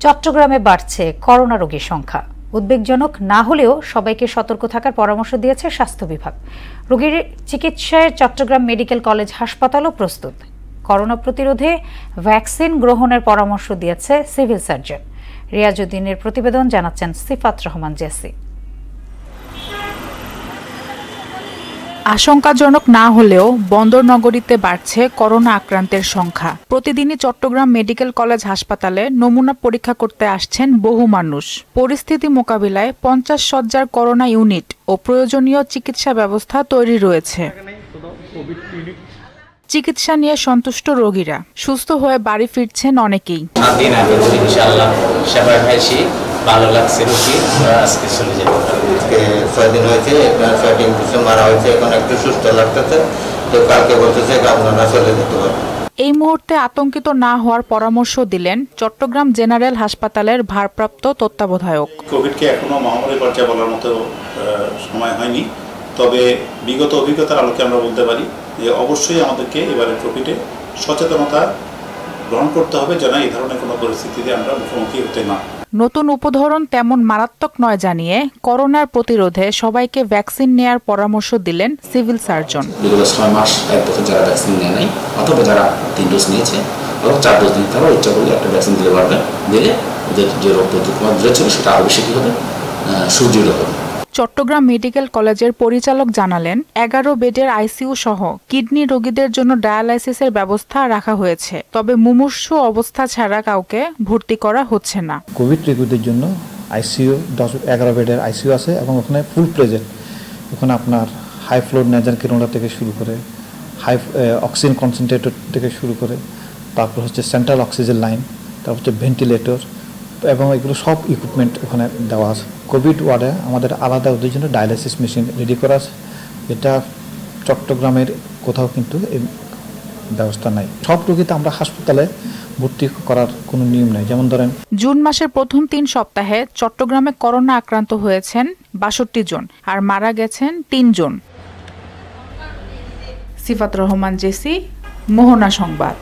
চট্টগ্রামে বাড়ছে করোনা রোগীর সংখ্যা। উদ্বেগজনক না হলেও সবাইকে সতর্ক থাকার পরামর্শ দিয়েছে স্বাস্থ্য বিভাগ। রোগীর চিকিৎসায় চট্টগ্রাম মেডিকেল কলেজ হাসপাতালও প্রস্তুত। করোনা প্রতিরোধে ভ্যাকসিন গ্রহণের পরামর্শ দিয়েছে সিভিল সার্জন। রিয়াজউদ্দিনের প্রতিবেদন, জানাচ্ছেন সিফাত রহমান জেসি। আশঙ্কাজনক না হলেও বন্দর নগরীতে বাড়ছে করোনা আক্রান্তের সংখ্যা। প্রতিদিনই চট্টগ্রাম মেডিকেল কলেজ হাসপাতালে নমুনা পরীক্ষা করতে আসছেন বহু মানুষ। পরিস্থিতি মোকাবিলায় 50 শয্যার করোনা ইউনিট ও প্রয়োজনীয় চিকিৎসা ব্যবস্থা তৈরি রয়েছে। চিকিৎসা নিয়ে সন্তুষ্ট রোগীরা, সুস্থ হয়ে বাড়ি ফিরছেন অনেকেই। ভালো লাগছে, আজকে চলে যেতে আজকে 6 দিন হয়েছে, 6টি ইনফেকশন মারা হয়েছে, এখন একটু সুস্থ লাগতেছে, তো কালকে বলতেছে আপনারা চলে যেতে পারবেন। এই মুহূর্তে আতঙ্কিত না হওয়ার পরামর্শ দিলেন চট্টগ্রাম জেনারেল হাসপাতালের ভারপ্রাপ্ত তত্ত্বাবধায়ক। কোভিডকে এখনো মহামারী পর্যায়ে বলার মতো সময় হয়নি, তবে বিগত অভিজ্ঞতার আলোকে আমরা বলতে পারি যে অবশ্যই আমাদেরকে এবারে কোভিডে সচেতনতা গ্রহণ করতে হবে, যেন এই ধরনের কোনো পরিস্থিতিতে আমরা মুখোমুখি হতে না। নতুন উপধরন তেমন মারাত্মক নয় জানিয়ে করোনার প্রতিরোধে সবাইকে ভ্যাকসিন নেয়ার পরামর্শ দিলেন সিভিল সার্জন। বিগত 6 মাস 1 বছর যারা ভ্যাকসিন নেয় নাই অথবা যারা 3 ডোজ নিয়েছে অথবা 4 ডোজ নিতে হবে, ইচ্ছা করলে একটা ভ্যাকসিন দিতে পারবে, দিলে ওদের যে রোগ প্রতিরোধ ছিল সেটা আরও বেশি হবে, সুদৃঢ় হবে। চট্টগ্রাম মেডিকেল কলেজের পরিচালক জানালেন 11 বেডের আইসিইউ সহ কিডনি রোগীদের জন্য ডায়ালাইসিসের ব্যবস্থা রাখা হয়েছে, তবে মুমূর্ষু অবস্থা ছাড়া কাউকে ভর্তি করা হচ্ছে না। কোভিড রোগীদের জন্য আইসিইউ 11 বেডের আইসিইউ আছে এবং ওখানে ফুল প্রেজেন্ট। ওখানে আপনার হাই ফ্লো নেজাল ক্যানুলা থেকে শুরু করে হাই অক্সিজেন কনসেন্ট্রেটর থেকে শুরু করে তারপর হচ্ছে সেন্ট্রাল অক্সিজেন লাইন, তারপর হচ্ছে ভেন্টিলেটর এবং এগুলো সব ইকুইপমেন্ট ওখানে দেওয়া আছে। কোভিড ওয়ার্ডে আমাদের আলাদা ওদের জন্য ডায়ালাইসিস মেশিন রেডি করা আছে। এটা চট্টগ্রামের কোথাও কিন্তু এই ব্যবস্থা নাই। সব রোগীতে আমরা হাসপাতালে ভর্তি করার কোনো নিয়ম নেই। যেমন ধরেন জুন মাসের প্রথম 3 সপ্তাহে চট্টগ্রামে করোনা আক্রান্ত হয়েছেন 62 জন আর মারা গেছেন 3 জন। সিফাত রহমান জেসি, মোহনা সংবাদ।